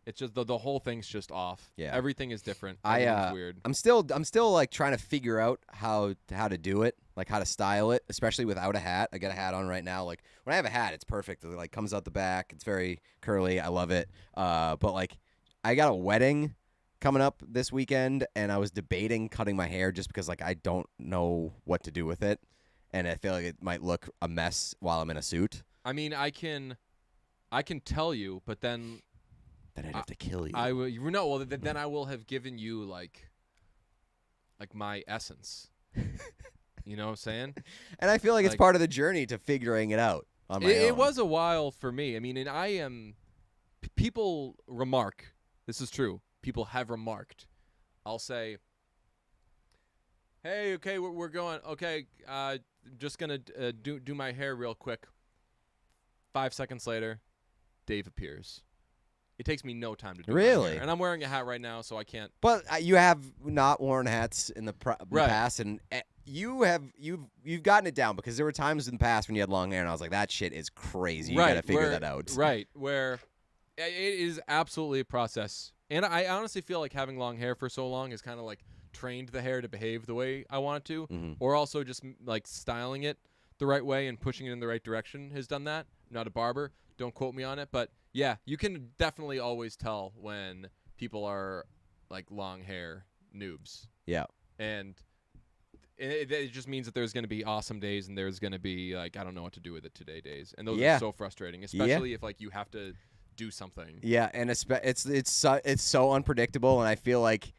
it's just the whole thing's just off.
Yeah.
Everything is different. Everything's weird.
I'm still like trying to figure out how to do it, like how to style it, especially without a hat. I got a hat on right now. Like when I have a hat, it's perfect. It like comes out the back. It's very curly. I love it. But like I got a wedding coming up this weekend, and I was debating cutting my hair just because like I don't know what to do with it, and I feel like it might look a mess while I'm in a suit.
I mean, I can tell you, but then
I'd have to kill you.
I will. No, well, then I will have given you like my essence. You know what I'm saying?
And I feel like it's part of the journey to figuring it out on my own.
It was a while for me. I mean, and I am. People remark. This is true. People have remarked. I'll say, "Hey, okay, we're going. Okay, just gonna do my hair real quick." 5 seconds later, Dave appears. It takes me no time to do my hair. And I'm wearing a hat right now, so I can't.
But you have not worn hats in the past, and you've gotten it down, because there were times in the past when you had long hair, and I was like, that shit is crazy. You got to figure that out.
Right, where it is absolutely a process. And I honestly feel like having long hair for so long has kind of like trained the hair to behave the way I want it to, or also just like styling it the right way and pushing it in the right direction has done that. I'm not a barber. Don't quote me on it, but yeah, you can definitely always tell when people are like long hair noobs.
Yeah.
And it just means that there's going to be awesome days and there's going to be like, I don't know what to do with it today days. And those are so frustrating, especially if like you have to do something.
Yeah, and it's so unpredictable, and I feel like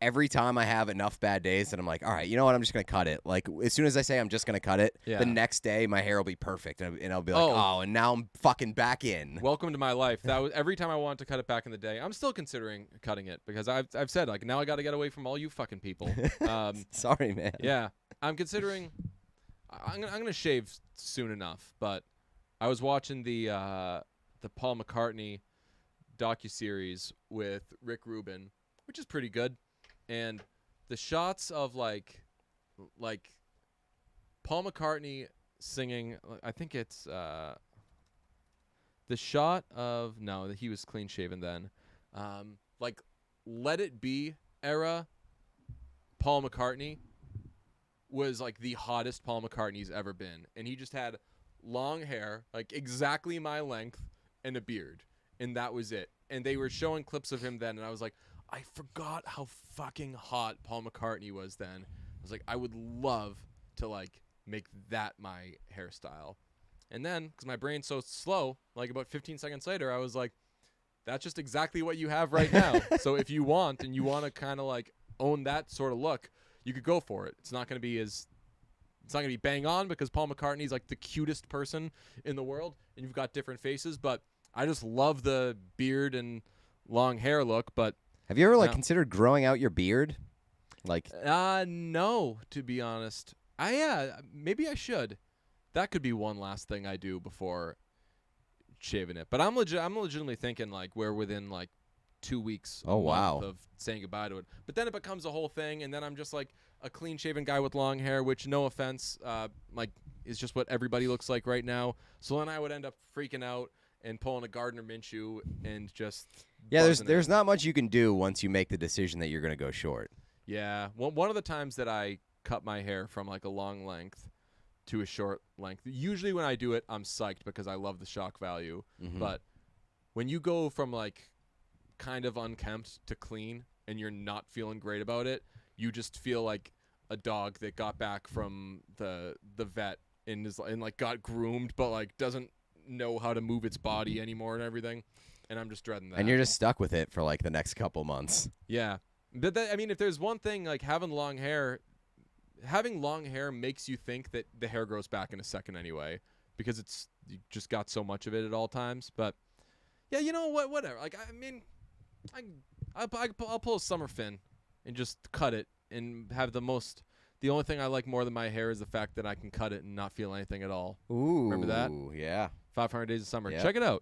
every time I have enough bad days that I'm like, all right, you know what? I'm just going to cut it. Like, as soon as I say I'm just going to cut it, the next day my hair will be perfect. And I'll be like, and now I'm fucking back in.
Welcome to my life. That was every time I wanted to cut it back in the day. I'm still considering cutting it because I've said, like, now I got to get away from all you fucking people.
Sorry, man.
Yeah. I'm considering I'm going to shave soon enough. But I was watching the Paul McCartney docuseries with Rick Rubin, which is pretty good. And the shots of like Paul McCartney singing, I think it's the shot of he was clean shaven then, like Let It Be era. Paul McCartney was like the hottest Paul McCartney's ever been, and he just had long hair, like exactly my length, and a beard, and that was it. And they were showing clips of him then, and I was like, I forgot how fucking hot Paul McCartney was then. I was like, I would love to like make that my hairstyle. And then, because my brain's so slow, like about 15 seconds later, I was like, that's just exactly what you have right now. So if you want to kind of like own that sort of look, you could go for it. It's not going to be bang on because Paul McCartney's like the cutest person in the world, and you've got different faces. But I just love the beard and long hair look. But
have you ever considered growing out your beard? Like,
no, to be honest. Maybe I should. That could be one last thing I do before shaving it. But I'm legitimately thinking like we're within like 2 weeks of saying goodbye to it. But then it becomes a whole thing, and then I'm just like a clean shaven guy with long hair, which no offense, like is just what everybody looks like right now. So then I would end up freaking out and pulling a Gardner Minshew and just
there's not much you can do once you make the decision that you're going to go short.
Yeah. One of the times that I cut my hair from like a long length to a short length, usually when I do it, I'm psyched because I love the shock value. Mm-hmm. But when you go from like kind of unkempt to clean and you're not feeling great about it, you just feel like a dog that got back from the vet and like got groomed but like doesn't know how to move its body anymore and everything, and I'm just dreading that.
And you're just stuck with it for like the next couple months.
Yeah, but I mean, if there's one thing, like having long hair makes you think that the hair grows back in a second anyway, because you just got so much of it at all times. But yeah, you know what? Whatever. Like I mean, I'll pull a summer fin and just cut it and have the only thing I like more than my hair is the fact that I can cut it and not feel anything at all.
Ooh,
remember that?
Yeah.
500 Days of Summer.
Yep.
Check it out.